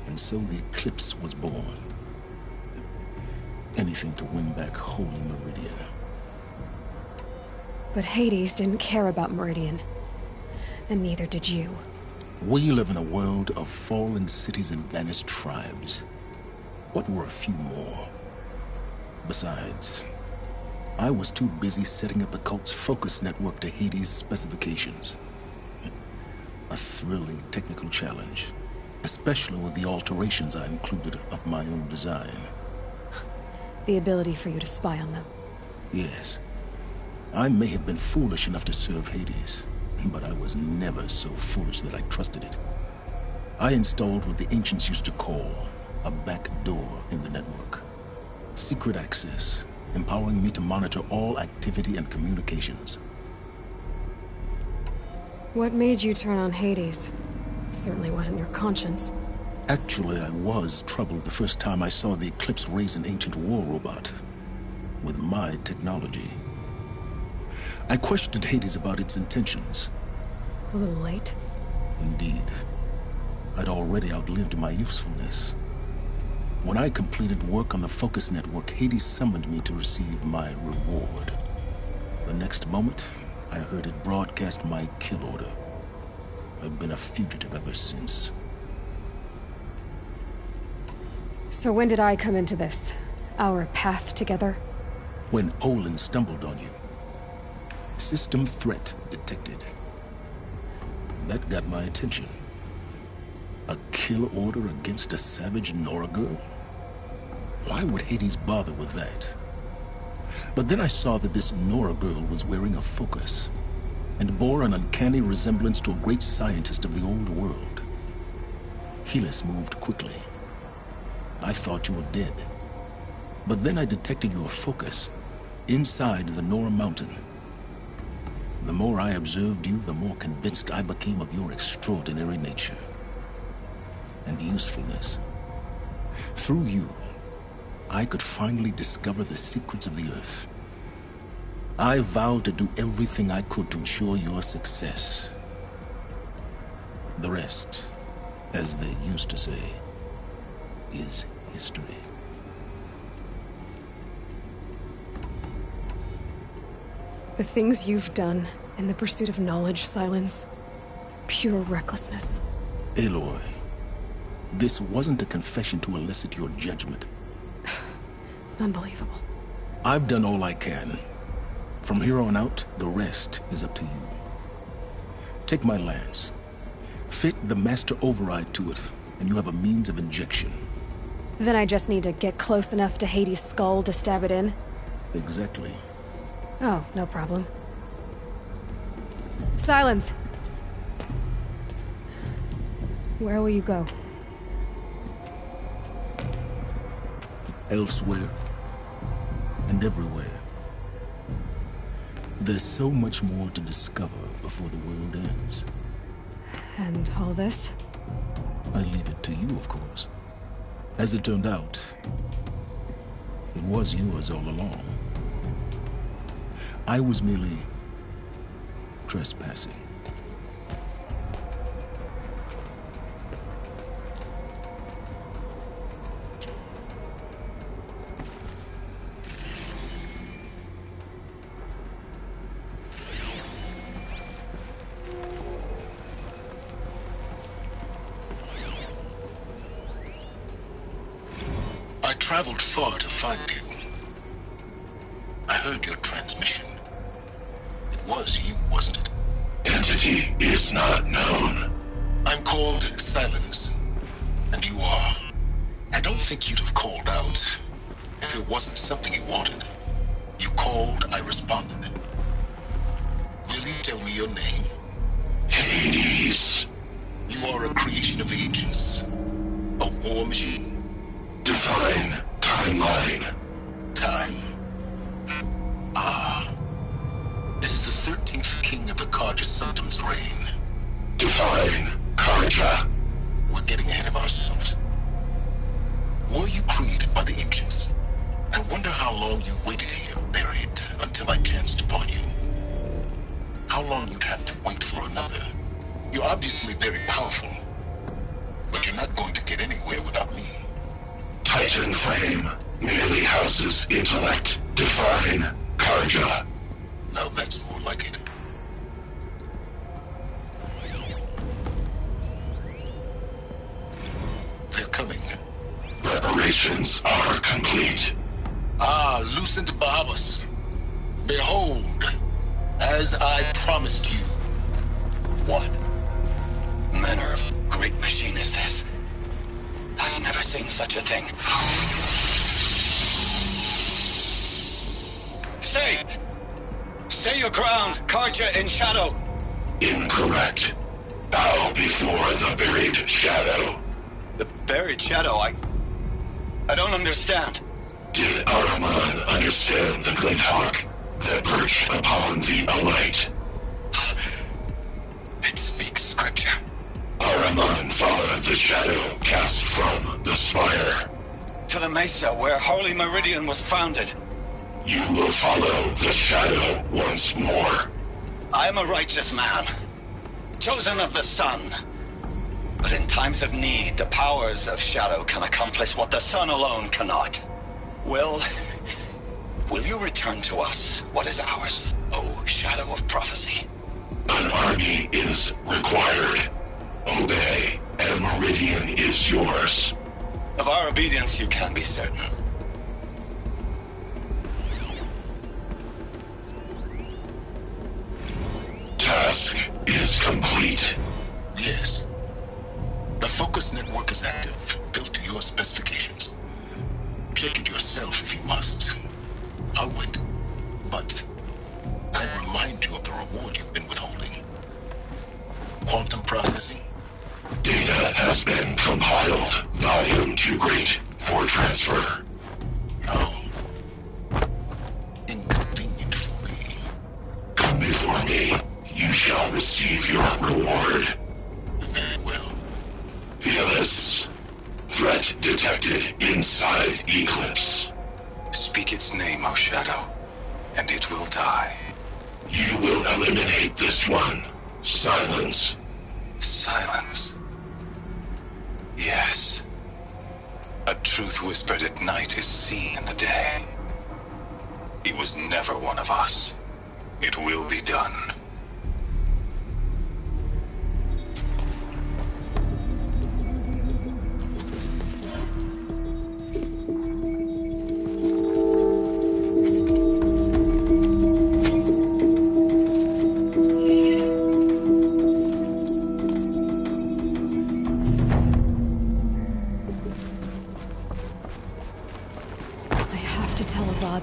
And so the eclipse was born. Anything to win back Holy Meridian. But Hades didn't care about Meridian. And neither did you. We live in a world of fallen cities and vanished tribes. What were a few more? Besides, I was too busy setting up the cult's focus network to Hades' specifications. A thrilling technical challenge, especially with the alterations I included of my own design. The ability for you to spy on them. Yes. I may have been foolish enough to serve Hades, but I was never so foolish that I trusted it. I installed what the ancients used to call a back door in the network. Secret access, empowering me to monitor all activity and communications. What made you turn on Hades? It certainly wasn't your conscience. Actually, I was troubled the first time I saw the Eclipse raise an ancient war robot. With my technology. I questioned Hades about its intentions. A little late. Indeed. I'd already outlived my usefulness. When I completed work on the Focus Network, Hades summoned me to receive my reward. The next moment, I heard it broadcast my kill order. I've been a fugitive ever since. So when did I come into this? Our path together? When Olin stumbled on you. System threat detected. That got my attention. A kill order against a savage Nora girl? Why would Hades bother with that? But then I saw that this Nora girl was wearing a focus, and bore an uncanny resemblance to a great scientist of the old world. Helis moved quickly. I thought you were dead. But then I detected your focus, inside the Nora mountain. The more I observed you, the more convinced I became of your extraordinary nature. And usefulness. Through you, I could finally discover the secrets of the Earth. I vowed to do everything I could to ensure your success. The rest, as they used to say, is history. The things you've done in the pursuit of knowledge, Silence. Pure recklessness. Aloy, this wasn't a confession to elicit your judgment. Unbelievable. I've done all I can. From here on out, the rest is up to you. Take my lance. Fit the master override to it, and you have a means of injection. Then I just need to get close enough to Hades' skull to stab it in? Exactly. Oh, no problem. Silence! Where will you go? Elsewhere. And everywhere. There's so much more to discover before the world ends. And all this? I leave it to you, of course. As it turned out, it was yours all along. I was merely trespassing. I traveled far to find you. I heard your transmission. It was you, wasn't it? Entity is not known. I'm called Silence, and you are. I don't think you'd have called out if it wasn't something you wanted. You called, I responded. Will you tell me your name? Hades. You are a creation of the ancients. A war machine. Define timeline. Time. Ah. It is the 13th king of the Karja Sultan's reign. Define Karja. We're getting ahead of ourselves. Were you created by the ancients? I wonder how long you waited here, buried, until I chanced upon you. How long you'd have to wait for another. You're obviously very powerful, but you're not going to get anywhere without me. Titan Flame merely houses intellect. Define Karja. Now that's more like it. They're coming. Preparations are complete. Ah, Lucent Bahavas. Behold, as I promised you. What manner of great machine is this? I've never seen such a thing. Stay! Stay your ground, Karja in shadow! Incorrect. Bow before the buried shadow. The buried shadow, I don't understand. Did Araman understand the glint hawk that perched upon the alight? It speaks scripture. Araman followed the shadow cast from the spire. To the mesa where Holy Meridian was founded. You will follow the shadow once more. I am a righteous man, chosen of the sun. But in times of need, the powers of shadow can accomplish what the sun alone cannot. Will you return to us what is ours, O shadow of prophecy? An army is required. Obey, and Meridian is yours. Of our obedience you can be certain. Task is complete. Yes. The focus network is active, built to your specifications. Check it yourself if you must. I'll wait. But I remind you of the reward you've been withholding. Quantum processing? Data has been compiled. Volume too great for transfer. Oh. Inconvenient for me. Come before me. You shall receive your reward. Very well. Fearless. Threat detected inside Eclipse. Speak its name, O Shadow, and it will die. You will eliminate this one. Silence. Silence. Yes. A truth whispered at night is seen in the day. He was never one of us. It will be done.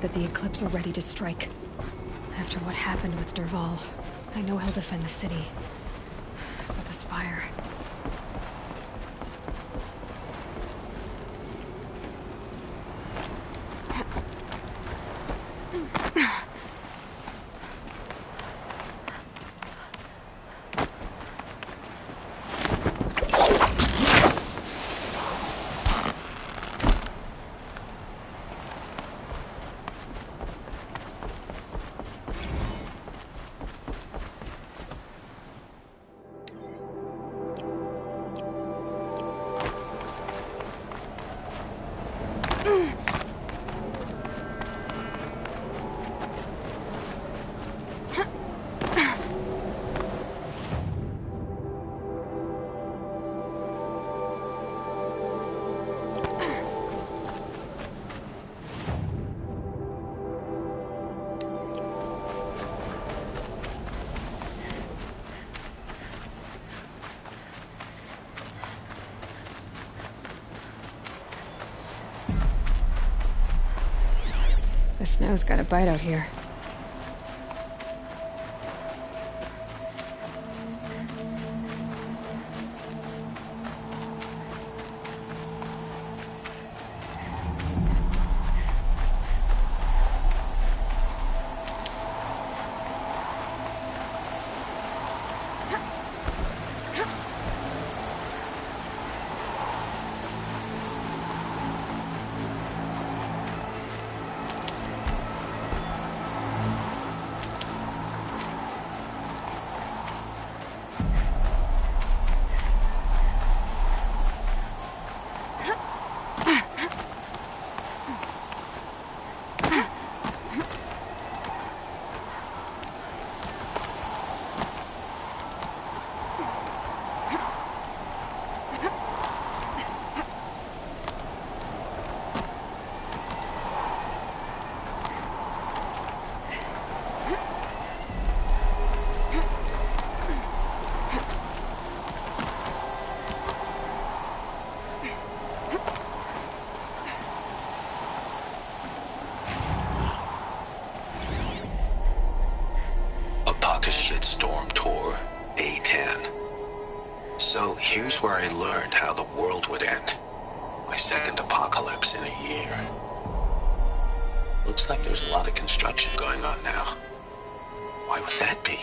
That the Eclipse are ready to strike. After what happened with Derval, I know he'll defend the city. But the Spire... The snow's got a bite out here. Shitstorm Tour, Day 10. So here's where I learned how the world would end. My second apocalypse in a year. Looks like there's a lot of construction going on now. Why would that be?